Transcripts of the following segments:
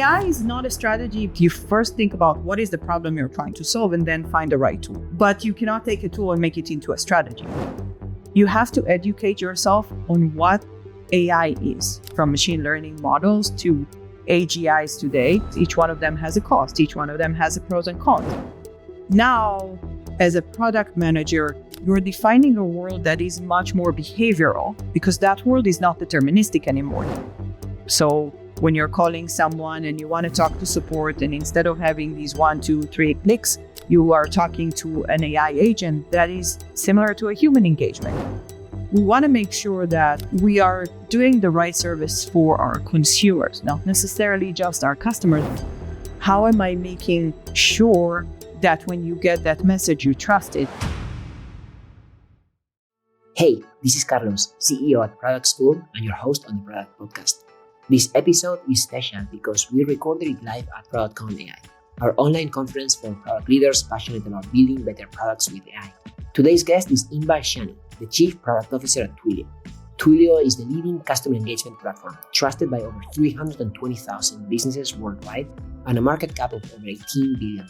AI is not a strategy. You first think about what is the problem you're trying to solve and then find the right tool. But you cannot take a tool and make it into a strategy. You have to educate yourself on what AI is, from machine learning models to AGIs today. Each one of them has a cost. Each one of them has a pros and cons. Now, as a product manager, you're defining a world that is much more behavioral because that world is not deterministic anymore. So when you're calling someone and you want to talk to support, and instead of having these 1, 2, 3 clicks, you are talking to an AI agent that is similar to a human engagement. We want to make sure that we are doing the right service for our consumers, not necessarily just our customers. How am I making sure that when you get that message, you trust it? Hey, this is Carlos, CEO at Product School and your host on the Product Podcast. This episode is special because we recorded it live at ProductCon AI, our online conference for product leaders passionate about building better products with AI. Today's guest is Inbal Shani, the Chief Product Officer at Twilio. Twilio is the leading customer engagement platform, trusted by over 320,000 businesses worldwide and a market cap of over $18 billion.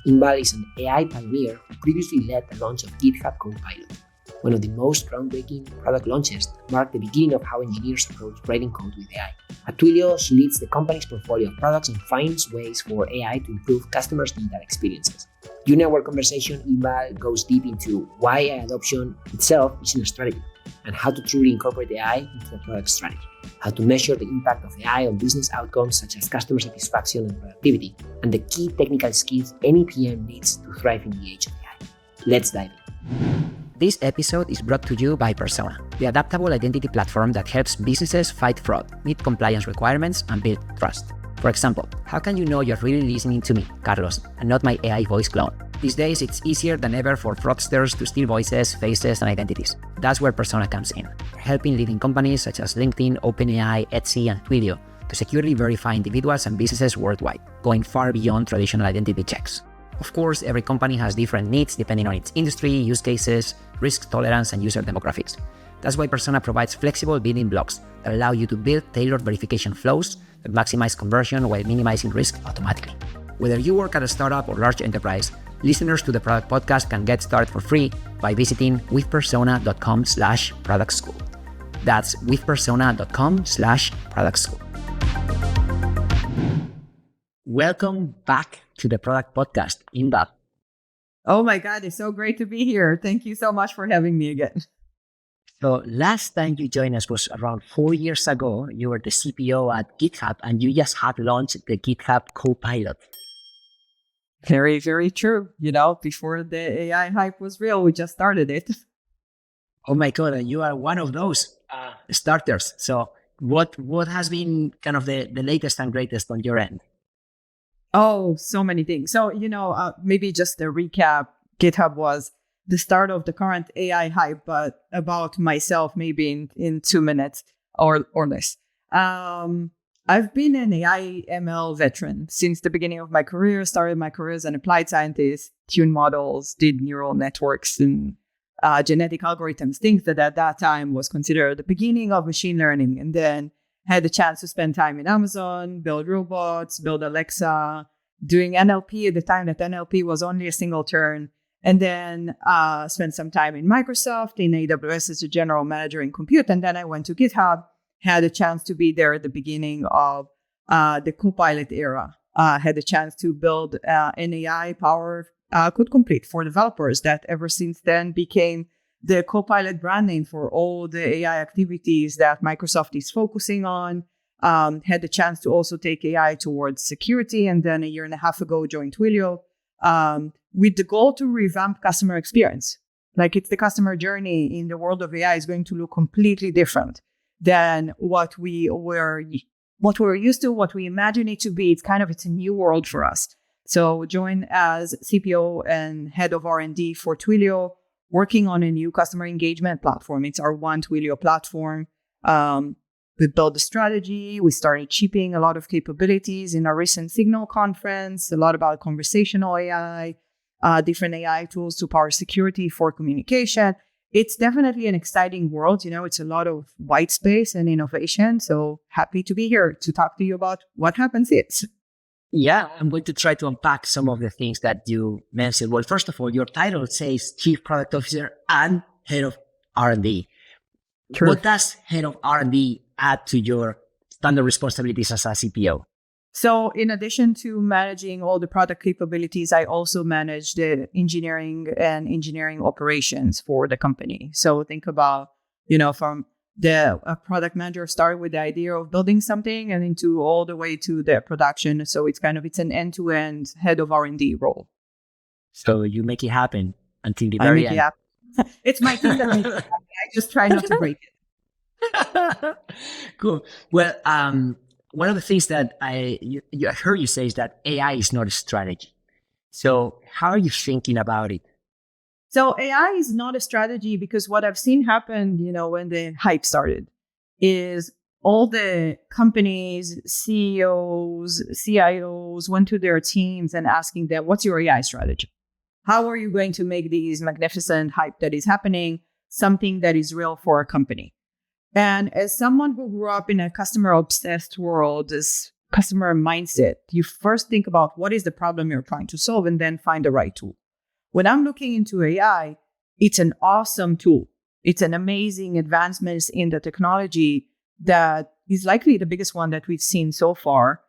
Inbal is an AI pioneer who previously led the launch of GitHub Copilot, one of the most groundbreaking product launches that marked the beginning of how engineers approach writing code with AI. At Twilio, she leads the company's portfolio of products and finds ways for AI to improve customers' digital experiences. During our conversation, Inbal goes deep into why AI adoption itself isn't a strategy, and how to truly incorporate AI into a product strategy, how to measure the impact of AI on business outcomes such as customer satisfaction and productivity, and the key technical skills any PM needs to thrive in the age of AI. Let's dive in. This episode is brought to you by Persona, the adaptable identity platform that helps businesses fight fraud, meet compliance requirements, and build trust. For example, how can you know you're really listening to me, Carlos, and not my AI voice clone? These days, it's easier than ever for fraudsters to steal voices, faces, and identities. That's where Persona comes in, helping leading companies such as LinkedIn, OpenAI, Etsy, and Twilio to securely verify individuals and businesses worldwide, going far beyond traditional identity checks. Of course, every company has different needs depending on its industry, use cases, risk tolerance, and user demographics. That's why Persona provides flexible building blocks that allow you to build tailored verification flows that maximize conversion while minimizing risk automatically. Whether you work at a startup or large enterprise, listeners to the Product Podcast can get started for free by visiting withpersona.com/productschool. That's withpersona.com/productschool. Welcome back to the Product Podcast, Inbal. Oh my God, it's so great to be here. Thank you so much for having me again. So last time you joined us was around 4 years ago. You were the CPO at GitHub and you just had launched the GitHub Copilot. Very, very true. Before the AI hype was real, we just started it. Oh my God, and you are one of those starters. So what has been kind of the latest and greatest on your end? Oh, so many things. So, maybe just a recap, GitHub was the start of the current AI hype, but about myself, maybe in 2 minutes or less. I've been an AI ML veteran since the beginning of my career, started my career as an applied scientist, tuned models, did neural networks and genetic algorithms, things that at that time was considered the beginning of machine learning. And then had the chance to spend time in Amazon, build robots, build Alexa, doing NLP at the time that NLP was only a single turn. And then spent some time in Microsoft, in AWS as a general manager in compute. And then I went to GitHub, had a chance to be there at the beginning of the Copilot era. Had a chance to build an AI powered code complete for developers that ever since then became the Copilot brand name for all the AI activities that Microsoft is focusing on. Had the chance to also take AI towards security. And then a year and a half ago, joined Twilio with the goal to revamp customer experience. Like it's the customer journey in the world of AI is going to look completely different than what we're used to, what we imagine it to be. It's a new world for us. So join as CPO and head of R&D for Twilio, working on a new customer engagement platform. It's our One Twilio platform. We built the strategy. We started shipping a lot of capabilities in our recent Signal conference, a lot about conversational AI, different AI tools to power security for communication. it's definitely an exciting world. It's a lot of white space and innovation. So happy to be here to talk to you about what happens is. Yeah, I'm going to try to unpack some of the things that you mentioned. Well, first of all, your title says Chief Product Officer and Head of R&D. True. What does Head of R&D add to your standard responsibilities as a CPO? So in addition to managing all the product capabilities, I also manage the engineering and engineering operations for the company. So think about, from the product manager start with the idea of building something and into all the way to the production. So it's an end-to-end head of R&D role. So you make it happen until the very end. It's my team that makes it happen. I just try not to break it. Cool. Well, one of the things that I heard you say is that AI is not a strategy. So how are you thinking about it? So AI is not a strategy because what I've seen happen, when the hype started, is all the companies, CEOs, CIOs went to their teams and asking them, what's your AI strategy? How are you going to make these magnificent hype that is happening something that is real for a company? And as someone who grew up in a customer-obsessed world, this customer mindset, you first think about what is the problem you're trying to solve and then find the right tool. When I'm looking into AI, it's an awesome tool. It's an amazing advancement in the technology that is likely the biggest one that we've seen so far.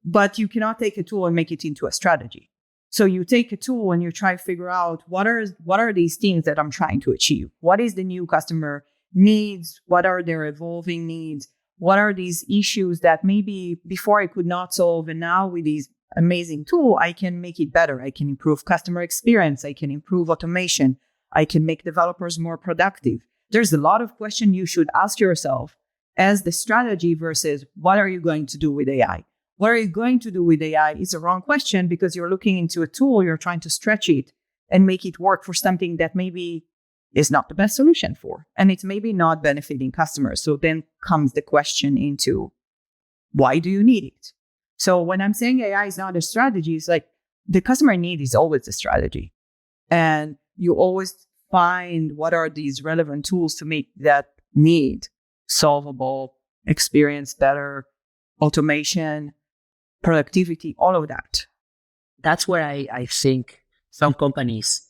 But you cannot take a tool and make it into a strategy. So you take a tool and you try to figure out what are these things that I'm trying to achieve? What is the new customer needs? What are their evolving needs? What are these issues that maybe before I could not solve, and now with these amazing tool, I can make it better. I can improve customer experience. I can improve automation. I can make developers more productive. There's a lot of questions you should ask yourself as the strategy versus what are you going to do with AI? What are you going to do with AI is a wrong question because you're looking into a tool, you're trying to stretch it and make it work for something that maybe is not the best solution for. And it's maybe not benefiting customers. So then comes the question into why do you need it? So when I'm saying AI is not a strategy, it's like the customer need is always a strategy. And you always find what are these relevant tools to make that need solvable, experience better, automation, productivity, all of that. That's where I think some companies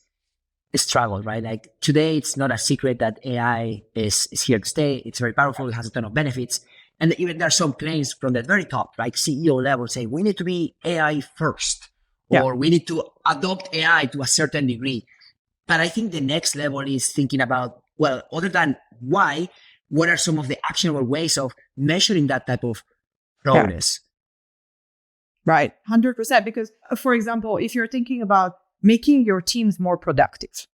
struggle, right? Like today, it's not a secret that AI is here to stay. It's very powerful. It has a ton of benefits. And even there are some claims from the very top, like CEO level, say we need to be AI first, or we need to adopt AI to a certain degree. But I think the next level is thinking about, well, other than why, what are some of the actionable ways of measuring that type of progress? Right, 100%. Because, for example, if you're thinking about making your teams more productive,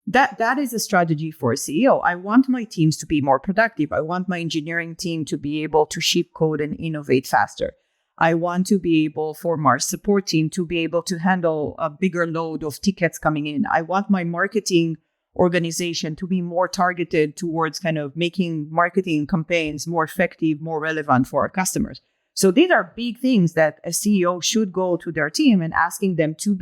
that is a strategy for a CEO. I want my teams to be more productive. I want my engineering team to be able to ship code and innovate faster. I want to be able for my support team to be able to handle a bigger load of tickets coming in. I want my marketing organization to be more targeted towards kind of making marketing campaigns more effective, more relevant for our customers. So these are big things that a CEO should go to their team and asking them to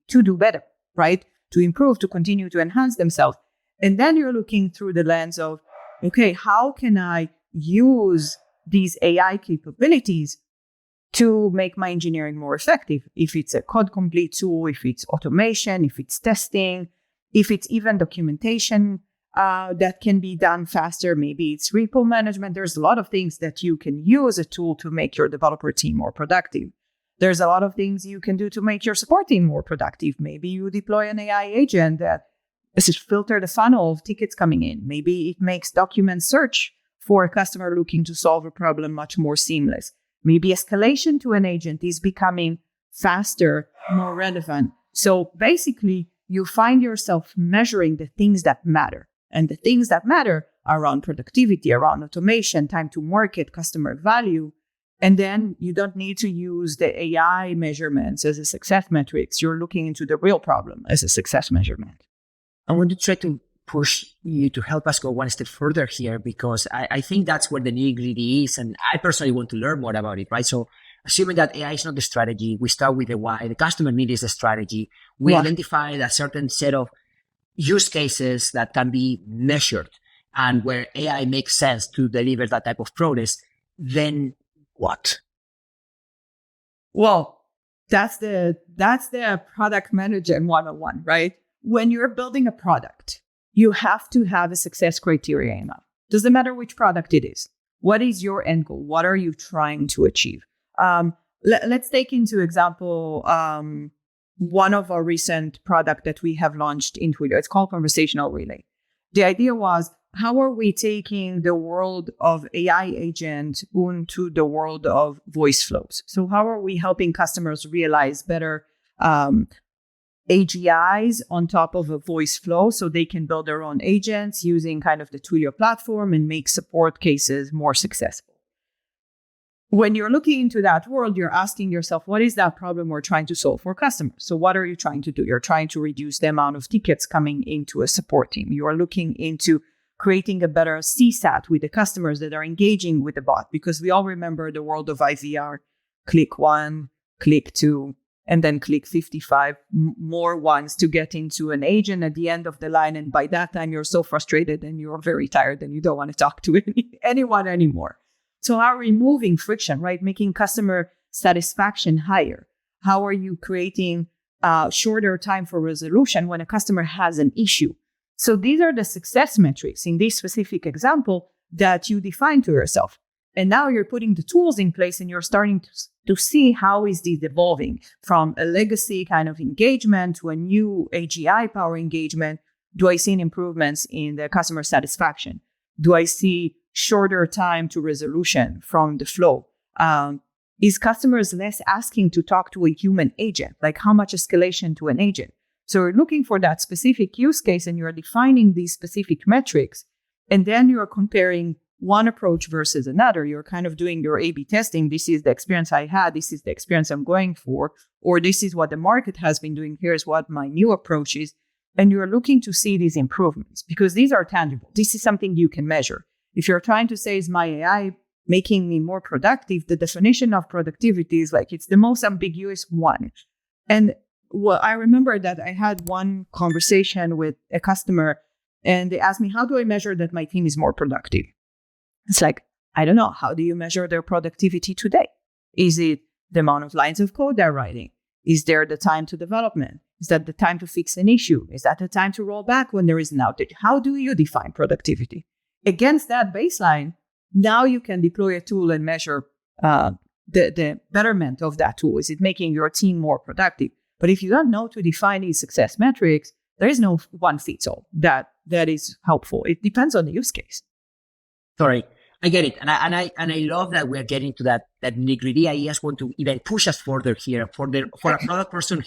do better, right? To improve, to continue to enhance themselves. And then you're looking through the lens of, okay, how can I use these AI capabilities to make my engineering more effective? If it's a code complete tool, if it's automation, if it's testing, if it's even documentation that can be done faster, maybe it's repo management. There's a lot of things that you can use a tool to make your developer team more productive. There's a lot of things you can do to make your support team more productive. Maybe you deploy an AI agent that filter the funnel of tickets coming in. Maybe it makes document search for a customer looking to solve a problem much more seamless. Maybe escalation to an agent is becoming faster, more relevant. So basically, you find yourself measuring the things that matter. And the things that matter are around productivity, around automation, time to market, customer value. And then you don't need to use the AI measurements as a success metrics. You're looking into the real problem as a success measurement. I want to try to push you to help us go one step further here, because I think that's where the nitty-gritty is. And I personally want to learn more about it, right? So assuming that AI is not the strategy, we start with the why. The customer need is the strategy. We identified a certain set of use cases that can be measured and where AI makes sense to deliver that type of progress, then what? Well, that's the product manager 101, right? When you're building a product, you have to have a success criteria in mind. Doesn't matter which product it is. What is your end goal? What are you trying to achieve? Let's take into example one of our recent product that we have launched in Twilio. It's called Conversational Relay. The idea was, how are we taking the world of AI agent into the world of voice flows? So how are we helping customers realize better AGIs on top of a voice flow so they can build their own agents using kind of the Twilio platform and make support cases more successful? When you're looking into that world, you're asking yourself, what is that problem we're trying to solve for customers? So what are you trying to do? You're trying to reduce the amount of tickets coming into a support team. You are looking into creating a better CSAT with the customers that are engaging with the bot, because we all remember the world of IVR. Click 1, click 2, and then click 55 more ones to get into an agent at the end of the line. And by that time, you're so frustrated and you're very tired and you don't want to talk to anyone anymore. So how are we removing friction, right? Making customer satisfaction higher? How are you creating shorter time for resolution when a customer has an issue? So these are the success metrics in this specific example that you define to yourself. And now you're putting the tools in place and you're starting to see how is this evolving from a legacy kind of engagement to a new AGI power engagement. Do I see improvements in the customer satisfaction? Do I see shorter time to resolution from the flow? Is customers less asking to talk to a human agent? Like how much escalation to an agent? So you're looking for that specific use case and you're defining these specific metrics. And then you're comparing one approach versus another. You're kind of doing your A/B testing. This is the experience I had. This is the experience I'm going for. Or this is what the market has been doing. Here's what my new approach is. And you're looking to see these improvements because these are tangible. This is something you can measure. If you're trying to say, is my AI making me more productive? The definition of productivity is like, it's the most ambiguous one. And well, I remember that I had one conversation with a customer and they asked me, how do I measure that my team is more productive? It's like, I don't know. How do you measure their productivity today? Is it the amount of lines of code they're writing? Is there the time to development? Is that the time to fix an issue? Is that the time to roll back when there is an outage? How do you define productivity? Against that baseline, now you can deploy a tool and measure the betterment of that tool. Is it making your team more productive? But if you don't know to define these success metrics, there is no one fits all that is helpful. It depends on the use case. Sorry, I get it, and I love that we're getting to that nitty-gritty. I just want to even push us further here for a product person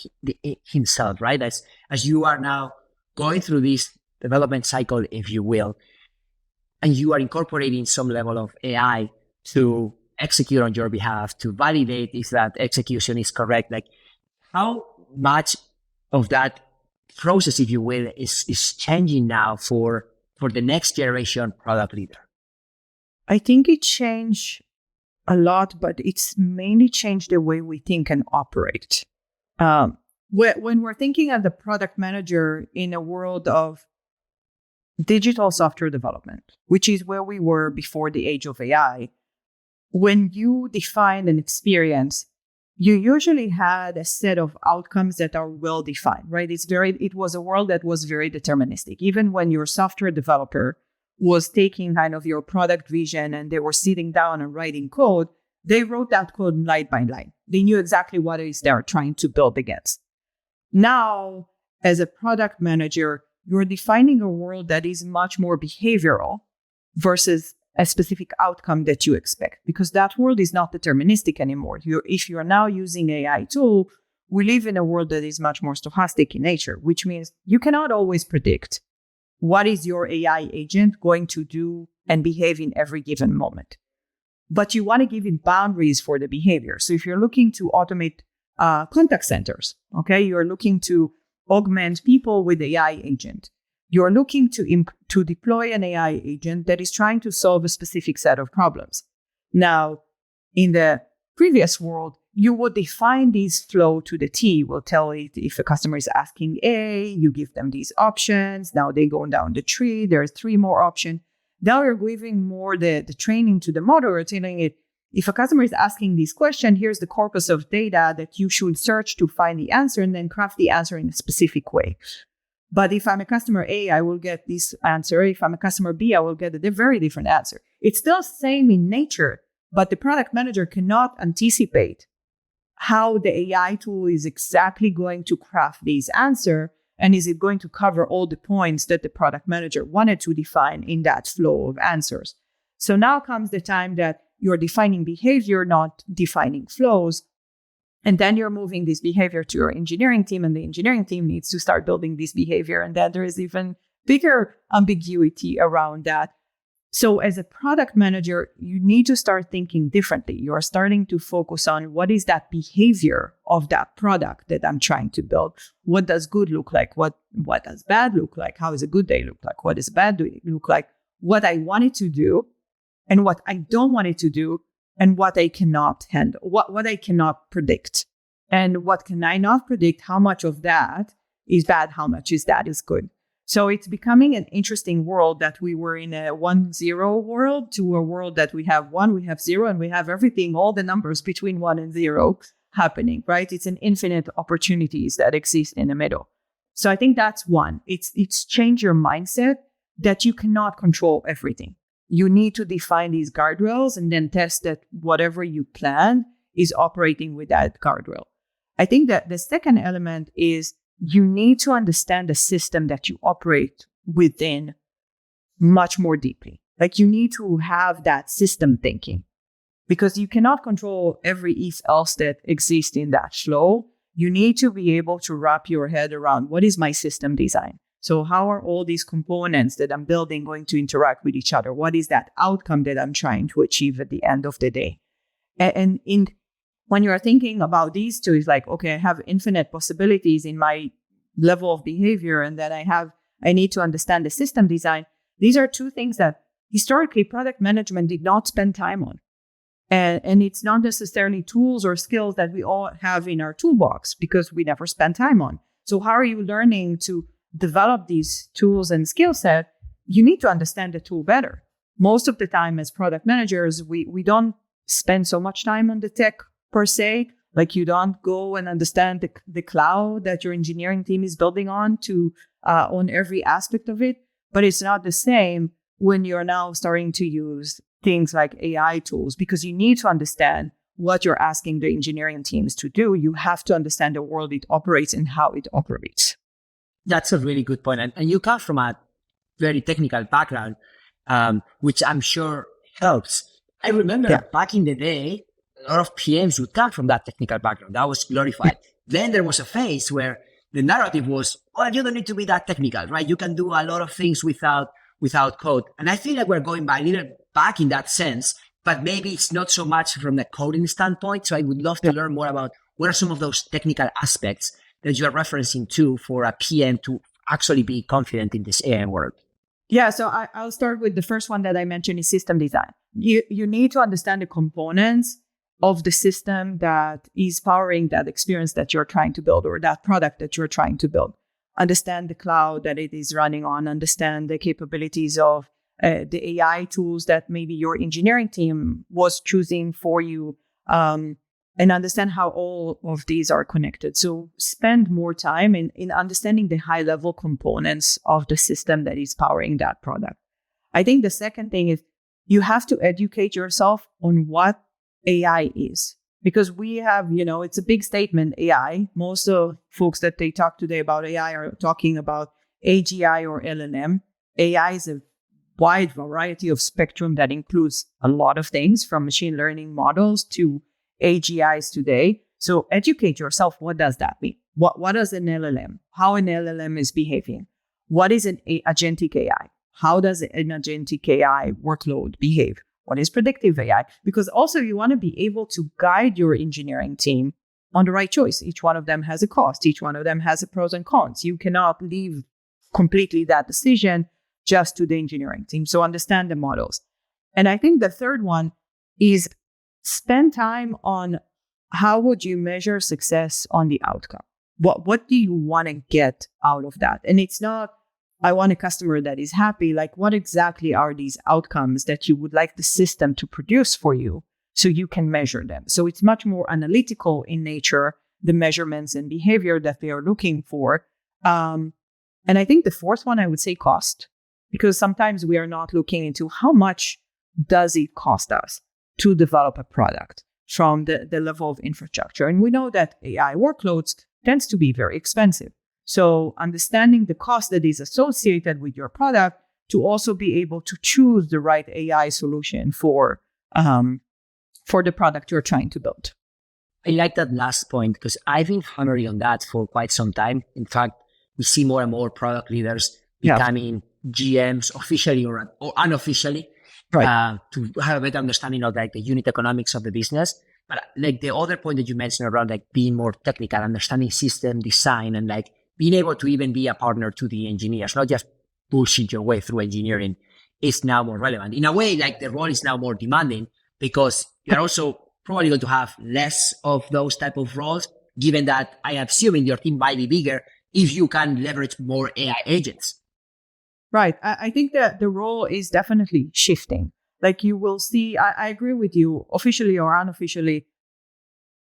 himself, right? As you are now going through this development cycle, if you will, and you are incorporating some level of AI to execute on your behalf, to validate if that execution is correct. Like, how much of that process, if you will, is changing now for the next generation product leader? I think it changed a lot, but it's mainly changed the way we think and operate. When we're thinking as a product manager in a world of digital software development, which is where we were before the age of AI, when you define an experience, you usually had a set of outcomes that are well defined, right? It was a world that was very deterministic. Even when your software developer was taking kind of your product vision and they were sitting down and writing code, they wrote that code line by line. They knew exactly what it is they are trying to build against. Now, as a product manager, you're defining a world that is much more behavioral versus a specific outcome that you expect, because that world is not deterministic anymore. If you're now using AI tool, we live in a world that is much more stochastic in nature, which means you cannot always predict what is your AI agent going to do and behave in every given moment. But you want to give it boundaries for the behavior. So if you're looking to automate contact centers, okay, you're looking to augment people with AI agent. You're looking to deploy an AI agent that is trying to solve a specific set of problems. Now, in the previous world, you would define this flow to the T. We'll tell it if a customer is asking A, you give them these options. Now they go down the tree. There's 3 more options. Now you're giving more the training to the model. You're telling it, if a customer is asking this question, here's the corpus of data that you should search to find the answer and then craft the answer in a specific way. But if I'm a customer A, I will get this answer. If I'm a customer B, I will get a very different answer. It's still same in nature, but the product manager cannot anticipate how the AI tool is exactly going to craft this answer, and is it going to cover all the points that the product manager wanted to define in that flow of answers. So now comes the time that you're defining behavior, not defining flows. And then you're moving this behavior to your engineering team, and the engineering team needs to start building this behavior. And then there is even bigger ambiguity around that. So as a product manager, you need to start thinking differently. You're starting to focus on what is that behavior of that product that I'm trying to build. What does good look like? What does bad look like? How does a good day look like? What does a bad day look like? What I want it to do and what I don't want it to do, and what I cannot handle, what I cannot predict. And what can I not predict? How much of that is bad? How much is that is good? So it's becoming an interesting world that we were in a 1-0 world to a world that we have 1, we have 0, and we have everything, all the numbers between 1 and 0 happening, right? It's an infinite opportunities that exist in the middle. So I think that's one. It's change your mindset that you cannot control everything. You need to define these guardrails and then test that whatever you plan is operating with that guardrail. I think that the second element is you need to understand the system that you operate within much more deeply. Like you need to have that system thinking, because you cannot control every if else that exists in that flow. You need to be able to wrap your head around what is my system design? So how are all these components that I'm building going to interact with each other? What is that outcome that I'm trying to achieve at the end of the day? And when you're thinking about these two, it's like, okay, I have infinite possibilities in my level of behavior, and then I need to understand the system design. These are two things that historically product management did not spend time on. And it's not necessarily tools or skills that we all have in our toolbox because we never spend time on. So how are you learning to develop these tools and skill set? You need to understand the tool better. Most of the time as product managers, we don't spend so much time on the tech per se. Like you don't go and understand the cloud that your engineering team is building on every aspect of it. But it's not the same when you're now starting to use things like AI tools, because you need to understand what you're asking the engineering teams to do. You have to understand the world it operates and how it operates. That's a really good point. And you come from a very technical background, which I'm sure helps. I remember back in the day, a lot of PMs would come from that technical background. That was glorified. Then there was a phase where the narrative was, well, you don't need to be that technical, right? You can do a lot of things without code. And I feel like we're going a little back in that sense, but maybe it's not so much from the coding standpoint. So I would love to learn more about what are some of those technical aspects that you are referencing to for a PM to actually be confident in this AI world. Yeah, so I'll start with the first one that I mentioned is system design. You need to understand the components of the system that is powering that experience that you're trying to build or that product that you're trying to build. Understand the cloud that it is running on, understand the capabilities of the AI tools that maybe your engineering team was choosing for you, and understand how all of these are connected. So spend more time in understanding the high-level components of the system that is powering that product. I think the second thing is you have to educate yourself on what AI is. Because we have, it's a big statement, AI. Most of folks that they talk today about AI are talking about AGI or LLM. AI is a wide variety of spectrum that includes a lot of things from machine learning models to AGIs today. So educate yourself. What does that mean? What is an LLM? How an LLM is behaving? What is an agentic AI? How does an agentic AI workload behave? What is predictive AI? Because also you want to be able to guide your engineering team on the right choice. Each one of them has a cost. Each one of them has a pros and cons. You cannot leave completely that decision just to the engineering team. So understand the models. And I think the third one is spend time on how would you measure success on the outcome? What do you want to get out of that? And it's not, I want a customer that is happy. Like, what exactly are these outcomes that you would like the system to produce for you so you can measure them? So it's much more analytical in nature, the measurements and behavior that they are looking for. And I think the fourth one, I would say cost, because sometimes we are not looking into how much does it cost us to develop a product from the level of infrastructure. And we know that AI workloads tends to be very expensive. So understanding the cost that is associated with your product to also be able to choose the right AI solution for the product you're trying to build. I like that last point because I've been hammering on that for quite some time. In fact, we see more and more product leaders becoming GMs officially or unofficially, right, to have a better understanding of like the unit economics of the business. But like the other point that you mentioned around like being more technical, understanding system design, and like being able to even be a partner to the engineers, not just bullshit your way through engineering, is now more relevant. In a way, like the role is now more demanding because you're also probably going to have less of those type of roles, given that I am assuming your team might be bigger if you can leverage more AI agents. Right. I think that the role is definitely shifting. Like you will see, I agree with you, officially or unofficially.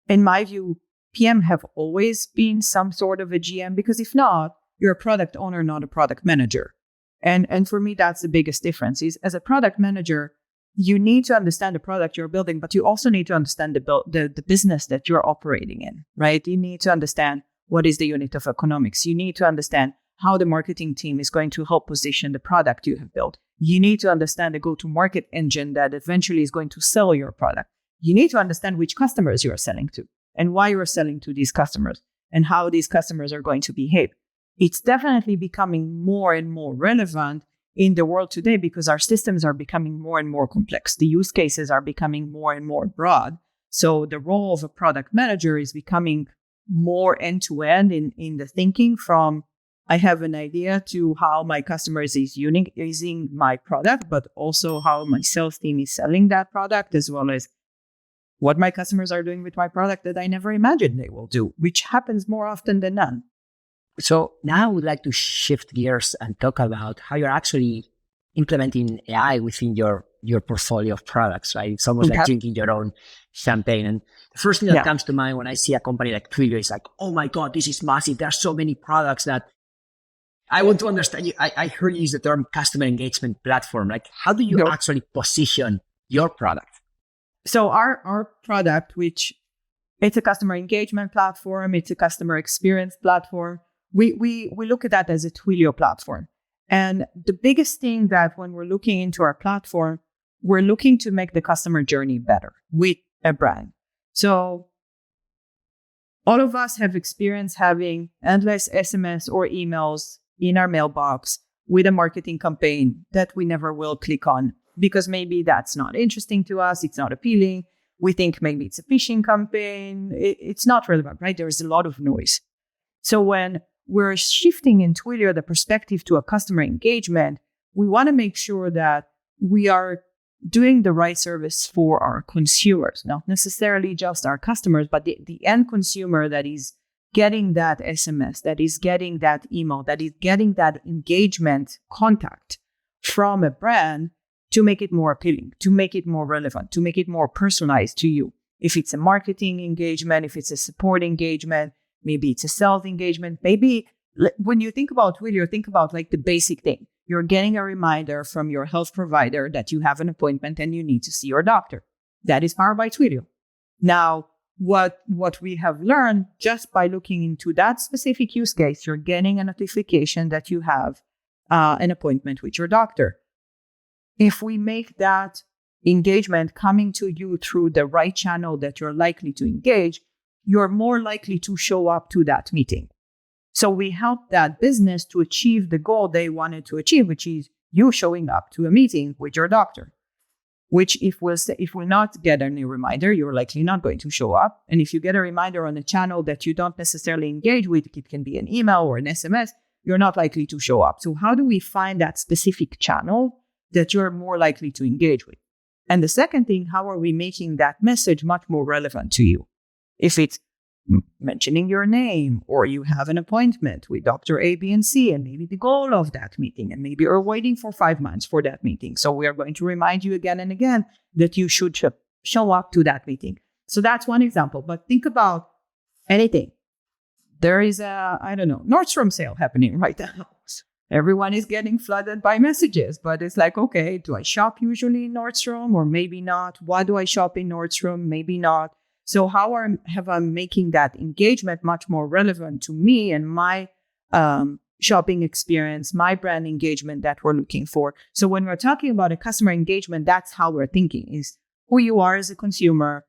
In my view, PM have always been some sort of a GM, because if not, you're a product owner, not a product manager. And for me, that's the biggest difference is as a product manager, you need to understand the product you're building, but you also need to understand the business that you're operating in, right? You need to understand what is the unit of economics. You need to understand how the marketing team is going to help position the product you have built. You need to understand the go-to-market engine that eventually is going to sell your product. You need to understand which customers you are selling to and why you're selling to these customers and how these customers are going to behave. It's definitely becoming more and more relevant in the world today because our systems are becoming more and more complex. The use cases are becoming more and more broad. So the role of a product manager is becoming more end-to-end in the thinking from I have an idea to how my customers is using my product, but also how my sales team is selling that product, as well as what my customers are doing with my product that I never imagined they will do, which happens more often than none. So now I would like to shift gears and talk about how you're actually implementing AI within your portfolio of products, right? It's almost like drinking your own champagne. And the first thing that comes to mind when I see a company like Twilio is like, oh my God, this is massive. There are so many products that I want to understand. I heard you use the term customer engagement platform. Like, how do you actually position your product? So our product, which it's a customer engagement platform, it's a customer experience platform. We look at that as a Twilio platform. And the biggest thing that when we're looking into our platform, we're looking to make the customer journey better with a brand. So all of us have experience having endless SMS or emails in our mailbox with a marketing campaign that we never will click on because maybe that's not interesting to us. It's not appealing. We think maybe it's a phishing campaign. It's not relevant, right? There's a lot of noise. So when we're shifting in Twilio the perspective to a customer engagement, we want to make sure that we are doing the right service for our consumers, not necessarily just our customers, but the end consumer that is getting that SMS, that is getting that email, that is getting that engagement contact from a brand to make it more appealing, to make it more relevant, to make it more personalized to you. If it's a marketing engagement, if it's a support engagement, maybe it's a sales engagement, maybe when you think about Twilio, think about like the basic thing. You're getting a reminder from your health provider that you have an appointment and you need to see your doctor. That is powered by Twilio. Now, what we have learned just by looking into that specific use case, you're getting a notification that you have an appointment with your doctor. If we make that engagement coming to you through the right channel that you're likely to engage, you're more likely to show up to that meeting. So we help that business to achieve the goal they wanted to achieve, which is you showing up to a meeting with your doctor. Which if we'll not get any reminder, you're likely not going to show up. And if you get a reminder on a channel that you don't necessarily engage with, it can be an email or an SMS, you're not likely to show up. So how do we find that specific channel that you're more likely to engage with? And the second thing, how are we making that message much more relevant to you? If it's mentioning your name, or you have an appointment with Dr. A, B, and C, and maybe the goal of that meeting, and maybe you're waiting for 5 months for that meeting. So we are going to remind you again and again that you should show up to that meeting. So that's one example. But think about anything. There is a, Nordstrom sale happening right now. Everyone is getting flooded by messages, but it's like, okay, do I shop usually in Nordstrom or maybe not? Why do I shop in Nordstrom? Maybe not. So how have I making that engagement much more relevant to me and my shopping experience, my brand engagement that we're looking for? So when we're talking about a customer engagement, that's how we're thinking, is who you are as a consumer.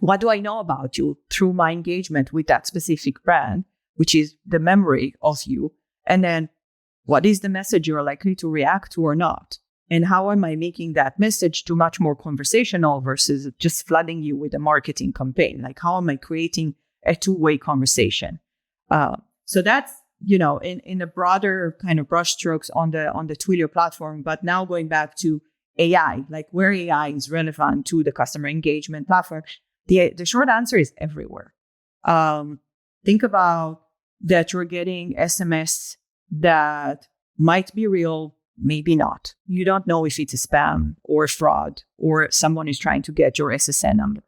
What do I know about you through my engagement with that specific brand, which is the memory of you? And then what is the message you're likely to react to or not? And how am I making that message to much more conversational versus just flooding you with a marketing campaign? Like, how am I creating a two-way conversation? So that's, in a broader kind of brushstrokes on the Twilio platform. But now going back to AI, like where AI is relevant to the customer engagement platform, the short answer is everywhere. Think about that you're getting SMS that might be real, maybe not. You don't know if it's a spam or fraud or someone is trying to get your SSN number.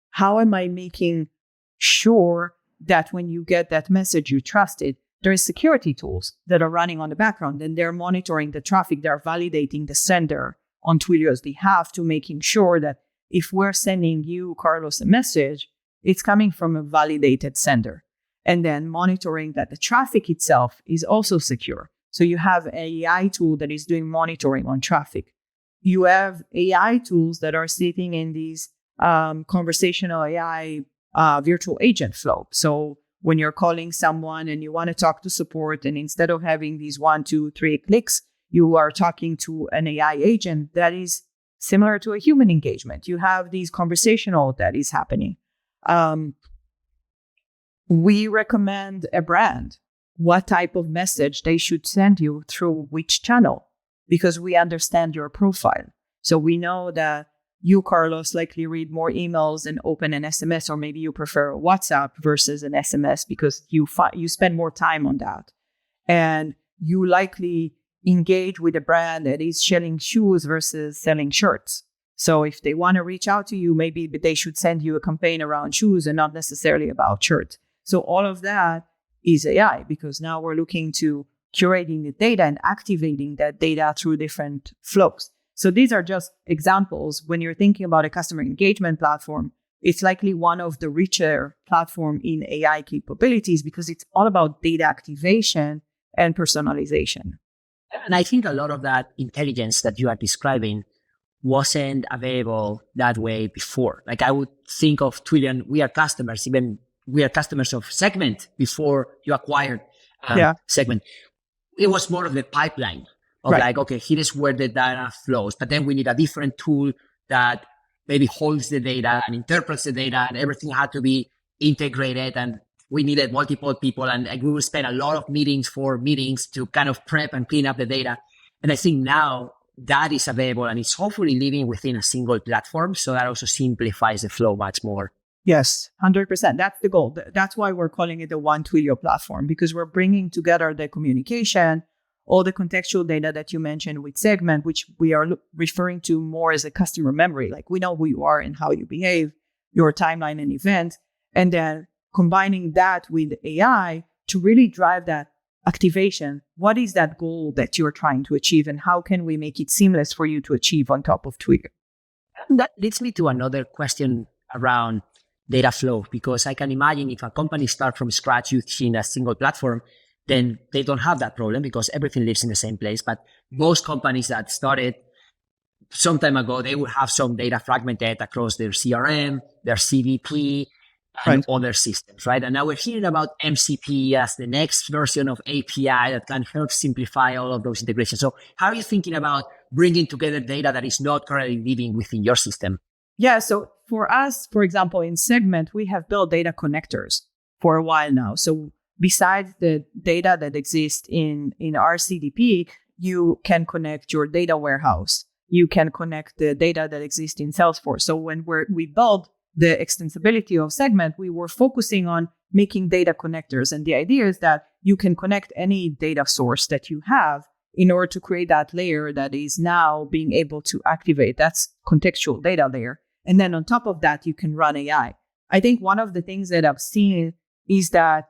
How am I making sure that when you get that message, you trust it? There is security tools that are running on the background, and they're monitoring the traffic. They're validating the sender on Twilio's behalf to making sure that if we're sending you, Carlos, a message, it's coming from a validated sender. And then monitoring that the traffic itself is also secure. So you have an AI tool that is doing monitoring on traffic. You have AI tools that are sitting in these conversational AI virtual agent flow. So when you're calling someone and you want to talk to support, and instead of having these 1, 2, 3 clicks, you are talking to an AI agent that is similar to a human engagement. You have these conversational that is happening. We recommend a brand, what type of message they should send you through which channel, because we understand your profile. So we know that you, Carlos, likely read more emails and open an SMS, or maybe you prefer WhatsApp versus an SMS because you spend more time on that. And you likely engage with a brand that is selling shoes versus selling shirts. So if they want to reach out to you, maybe they should send you a campaign around shoes and not necessarily about shirts. So all of that is AI, because now we're looking to curating the data and activating that data through different flows. So these are just examples. When you're thinking about a customer engagement platform, it's likely one of the richer platform in AI capabilities because it's all about data activation and personalization. And I think a lot of that intelligence that you are describing wasn't available that way before. Like I would think of Twilio, and we are customers of Segment before you acquired Segment. It was more of the pipeline of like, okay, here is where the data flows, but then we need a different tool that maybe holds the data and interprets the data, and everything had to be integrated, and we needed multiple people, and we would spend a lot of meetings to kind of prep and clean up the data. And I think now that is available, and it's hopefully living within a single platform. So that also simplifies the flow much more. Yes, 100%. That's the goal. That's why we're calling it the One Twilio platform, because we're bringing together the communication, all the contextual data that you mentioned with Segment, which we are referring to more as a customer memory. Like we know who you are and how you behave, your timeline and event, and then combining that with AI to really drive that activation. What is that goal that you're trying to achieve, and how can we make it seamless for you to achieve on top of Twilio? That leads me to another question around data flow, because I can imagine if a company starts from scratch using a single platform, then they don't have that problem because everything lives in the same place. But most companies that started some time ago, they would have some data fragmented across their CRM, their CDP, and other systems, right? And now we're hearing about MCP as the next version of API that can help simplify all of those integrations. So how are you thinking about bringing together data that is not currently living within your system? Yeah, so for us, for example, in Segment, we have built data connectors for a while now. So besides the data that exists in our CDP, you can connect your data warehouse. You can connect the data that exists in Salesforce. So when we build the extensibility of Segment, we were focusing on making data connectors. And the idea is that you can connect any data source that you have in order to create that layer that is now being able to activate. That's contextual data layer. And then on top of that, you can run AI. I think one of the things that I've seen is that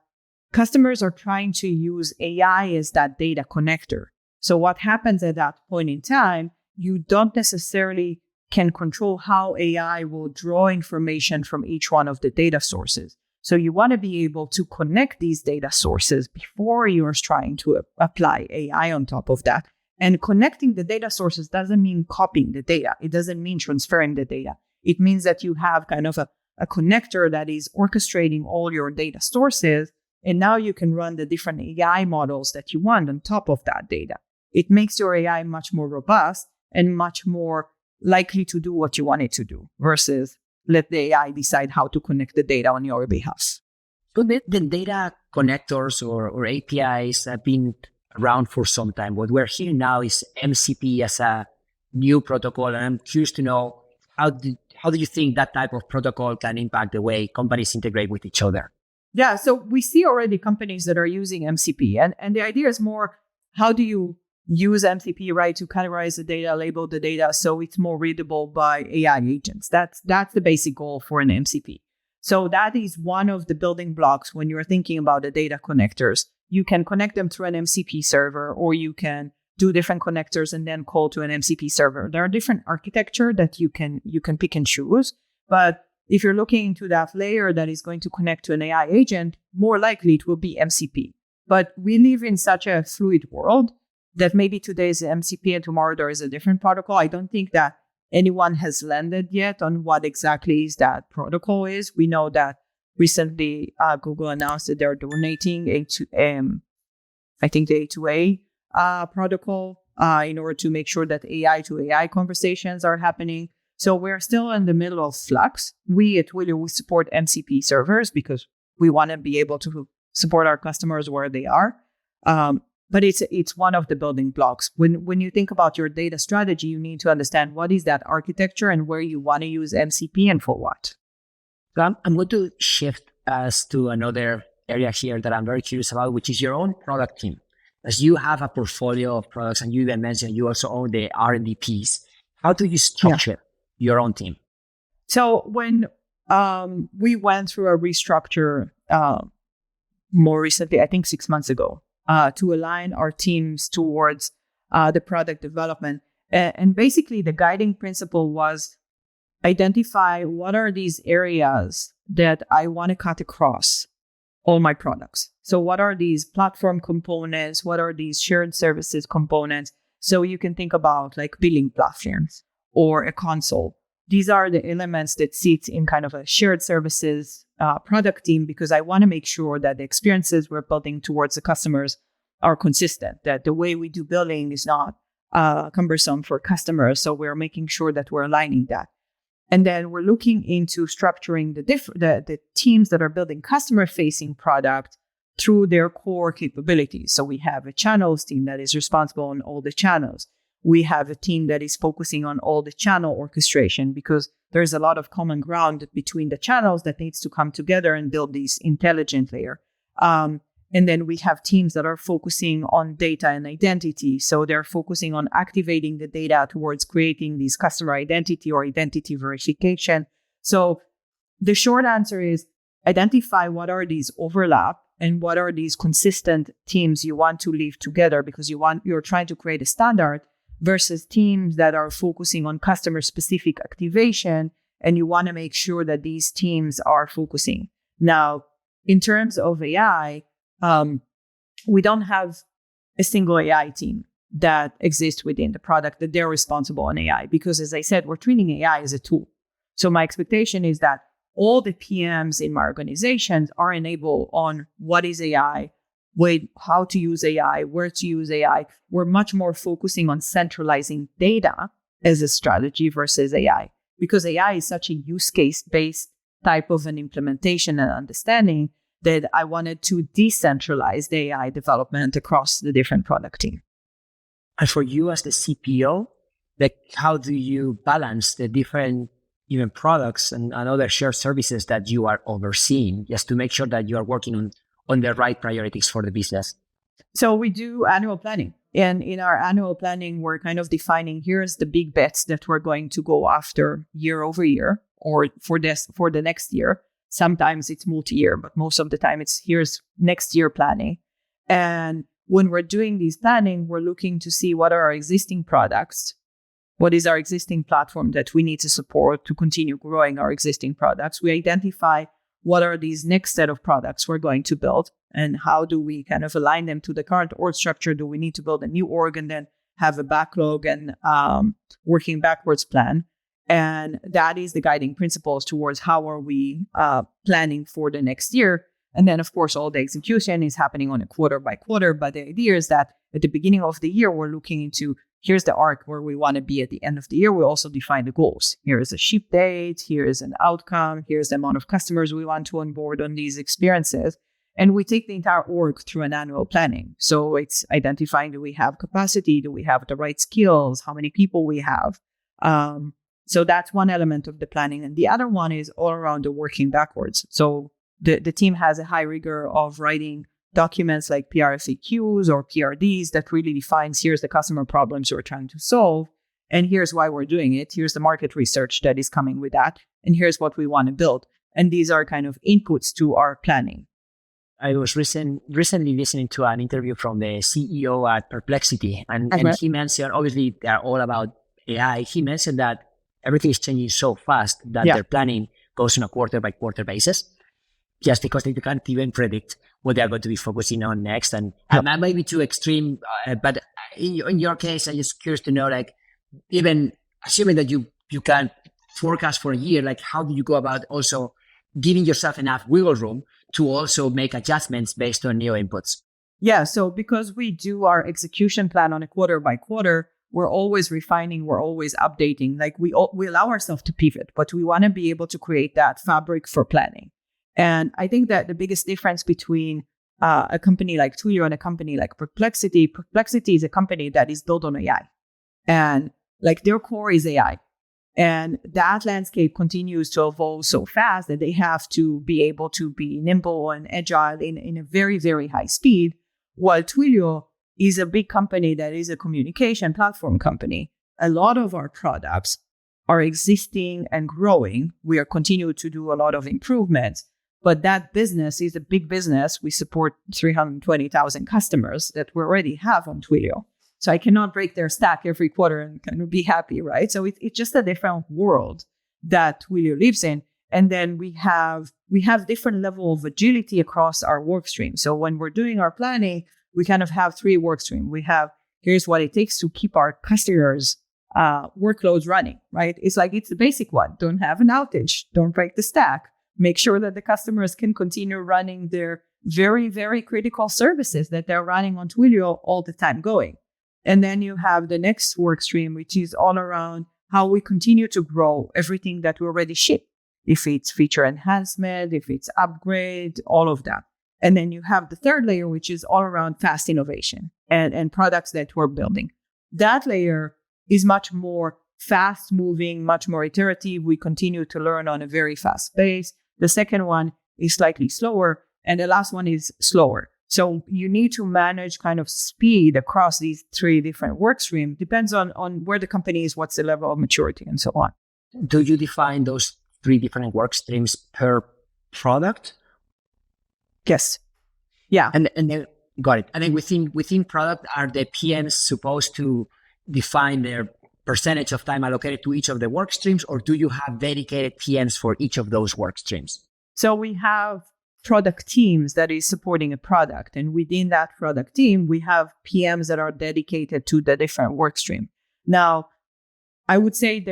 customers are trying to use AI as that data connector. So what happens at that point in time, you don't necessarily can control how AI will draw information from each one of the data sources. So you want to be able to connect these data sources before you're trying to apply AI on top of that. And connecting the data sources doesn't mean copying the data. It doesn't mean transferring the data. It means that you have kind of a connector that is orchestrating all your data sources. And now you can run the different AI models that you want on top of that data. It makes your AI much more robust and much more likely to do what you want it to do versus let the AI decide how to connect the data on your behalf. So the data connectors or APIs have been around for some time. What we're hearing now is MCP as a new protocol. And I'm curious to know, how do you think that type of protocol can impact the way companies integrate with each other? Yeah, so we see already companies that are using MCP. And the idea is more, how do you use MCP, right, to categorize the data, label the data so it's more readable by AI agents. That's the basic goal for an MCP. So that is one of the building blocks when you're thinking about the data connectors. You can connect them through an MCP server, or you can do different connectors and then call to an MCP server. There are different architecture that you can pick and choose. But if you're looking into that layer that is going to connect to an AI agent, more likely it will be MCP. But we live in such a fluid world that maybe today is MCP and tomorrow there is a different protocol. I don't think that anyone has landed yet on what exactly is that protocol is. We know that recently Google announced that they're donating I think the A2A protocol in order to make sure that AI to AI conversations are happening. So we're still in the middle of flux. We at Twilio, we support MCP servers because we want to be able to support our customers where they are. But it's one of the building blocks. When you think about your data strategy, you need to understand what is that architecture and where you want to use MCP and for what. So I'm going to shift us to another area here that I'm very curious about, which is your own product team. As you have a portfolio of products, and you even mentioned you also own the R&D piece, how do you structure your own team? So when we went through a restructure more recently, I think 6 months ago, to align our teams towards the product development. And basically, the guiding principle was identify what are these areas that I want to cut across all my products. So what are these platform components? What are these shared services components? So you can think about like billing platforms or a console. These are the elements that sit in kind of a shared services product team, because I want to make sure that the experiences we're building towards the customers are consistent, that the way we do billing is not cumbersome for customers. So we're making sure that we're aligning that. And then we're looking into structuring the teams that are building customer-facing product through their core capabilities. So we have a channels team that is responsible on all the channels. We have a team that is focusing on all the channel orchestration, because there's a lot of common ground between the channels that needs to come together and build this intelligent layer. And then we have teams that are focusing on data and identity. So they're focusing on activating the data towards creating these customer identity or identity verification. So the short answer is identify what are these overlap and what are these consistent teams you want to live together, because you're trying to create a standard, versus teams that are focusing on customer specific activation. And you want to make sure that these teams are focusing. Now, in terms of AI, we don't have a single AI team that exists within the product that they're responsible on AI, because as I said, we're treating AI as a tool. So my expectation is that all the PMs in my organizations are enabled on what is AI, how to use AI, where to use AI. We're much more focusing on centralizing data as a strategy versus AI, because AI is such a use case based type of an implementation and understanding that I wanted to decentralize the AI development across the different product team. And for you as the CPO, how do you balance the different even products and other shared services that you are overseeing, just to make sure that you are working on the right priorities for the business? So we do annual planning. And in our annual planning, we're kind of defining here's the big bets that we're going to go after year over year or for the next year. Sometimes it's multi-year, but most of the time it's here's next year planning. And when we're doing these planning, we're looking to see what are our existing products, what is our existing platform that we need to support to continue growing our existing products. We identify what are these next set of products we're going to build and how do we kind of align them to the current org structure? Do we need to build a new org and then have a backlog and working backwards plan? And that is the guiding principles towards how are we planning for the next year. And then, of course, all the execution is happening on a quarter by quarter. But the idea is that at the beginning of the year, we're looking into here's the arc where we want to be at the end of the year. We also define the goals. Here is a ship date. Here is an outcome. Here's the amount of customers we want to onboard on these experiences. And we take the entire org through an annual planning. So it's identifying, do we have capacity? Do we have the right skills? How many people we have? So that's one element of the planning. And the other one is all around the working backwards. So the team has a high rigor of writing documents like PRFAQs or PRDs that really defines here's the customer problems we're trying to solve. And here's why we're doing it. Here's the market research that is coming with that. And here's what we want to build. And these are kind of inputs to our planning. I was recently listening to an interview from the CEO at Perplexity. And he mentioned, obviously, they're all about AI. He mentioned that everything is changing so fast that their planning goes on a quarter by quarter basis, just because they can't even predict what they're going to be focusing on next. And that may be too extreme, but in your case, I'm just curious to know, like, even assuming that you can forecast for a year, like, how do you go about also giving yourself enough wiggle room to also make adjustments based on new inputs? Yeah, so because we do our execution plan on a quarter by quarter, we're always refining, we're always updating. Like we allow ourselves to pivot, but we want to be able to create that fabric for planning. And I think that the biggest difference between a company like Twilio and a company like Perplexity is a company that is built on AI. And like their core is AI. And that landscape continues to evolve so fast that they have to be able to be nimble and agile in a very, very high speed. While Twilio is a big company that is a communication platform company. A lot of our products are existing and growing. We are continuing to do a lot of improvements, but that business is a big business. We support 320,000 customers that we already have on Twilio. So I cannot break their stack every quarter and kind of be happy, right? So it's just a different world that Twilio lives in. And then we have different level of agility across our work streams. So when we're doing our planning, we kind of have 3 work streams. We have, here's what it takes to keep our customers' workloads running, right? It's the basic one. Don't have an outage. Don't break the stack. Make sure that the customers can continue running their very, very critical services that they're running on Twilio all the time going. And then you have the next work stream, which is all around how we continue to grow everything that we already ship. If it's feature enhancement, if it's upgrade, all of that. And then you have the third layer, which is all around fast innovation and products that we're building. That layer is much more fast moving, much more iterative. We continue to learn on a very fast pace. The second one is slightly slower. And the last one is slower. So you need to manage kind of speed across these 3 different work streams. Depends on where the company is, what's the level of maturity, and so on. Do you define those 3 different work streams per product? Yes. Yeah. And then got it. And then within product, are the PMs supposed to define their percentage of time allocated to each of the work streams, or do you have dedicated PMs for each of those work streams? So we have product teams that is supporting a product. And within that product team, we have PMs that are dedicated to the different work stream. Now, I would say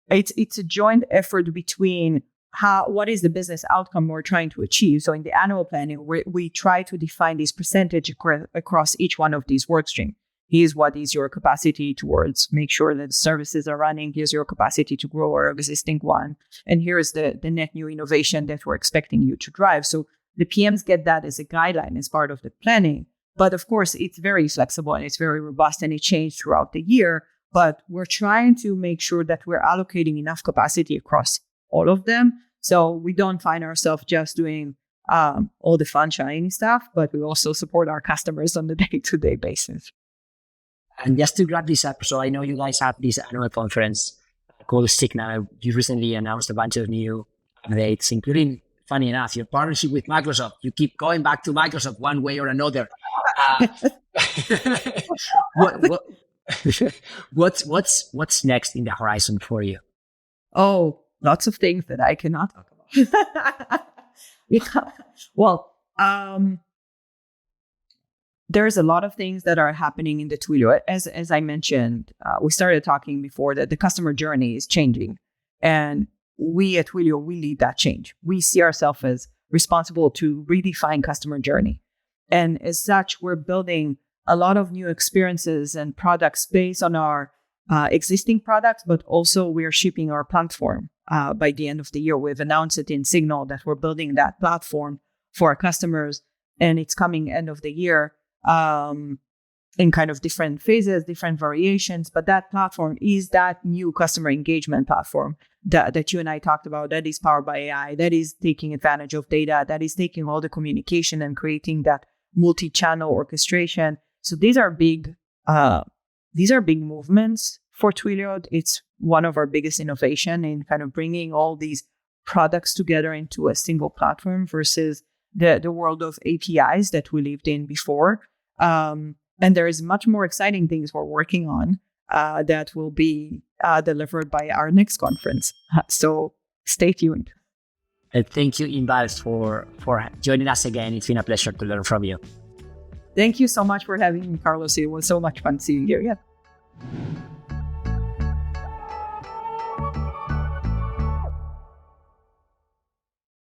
it's a joint effort between what is the business outcome we're trying to achieve. So in the annual planning, we try to define this percentage across each one of these work streams. Here's what is your capacity towards make sure that services are running. Here's your capacity to grow our existing one. And here's the net new innovation that we're expecting you to drive. So the PMs get that as a guideline as part of the planning. But of course, it's very flexible and it's very robust and it changes throughout the year. but we're trying to make sure that we're allocating enough capacity across all of them. So we don't find ourselves just doing all the fun, shiny stuff, but we also support our customers on the day-to-day basis. And just to wrap this up, so I know you guys have this annual conference called Stick Now. You recently announced a bunch of new updates, including, funny enough, your partnership with Microsoft. You keep going back to Microsoft one way or another. What's next in the horizon for you? Oh, lots of things that I cannot talk about. Well, there's a lot of things that are happening in the Twilio. As I mentioned, we started talking before that the customer journey is changing. And we at Twilio, we lead that change. We see ourselves as responsible to redefine customer journey. And as such, we're building a lot of new experiences and products based on our existing products, but also we're shipping our platform. By the end of the year, we've announced it in Signal that we're building that platform for our customers, and it's coming end of the year in kind of different phases, different variations. But that platform is that new customer engagement platform that you and I talked about, that is powered by AI, that is taking advantage of data, that is taking all the communication and creating that multi-channel orchestration. So these are big movements for Twilio. It's one of our biggest innovation in kind of bringing all these products together into a single platform versus the world of APIs that we lived in before. And there is much more exciting things we're working on that will be delivered by our next conference. So stay tuned. Thank you, Inbal, for joining us again. It's been a pleasure to learn from you. Thank you so much for having me, Carlos. It was so much fun seeing you. Yeah.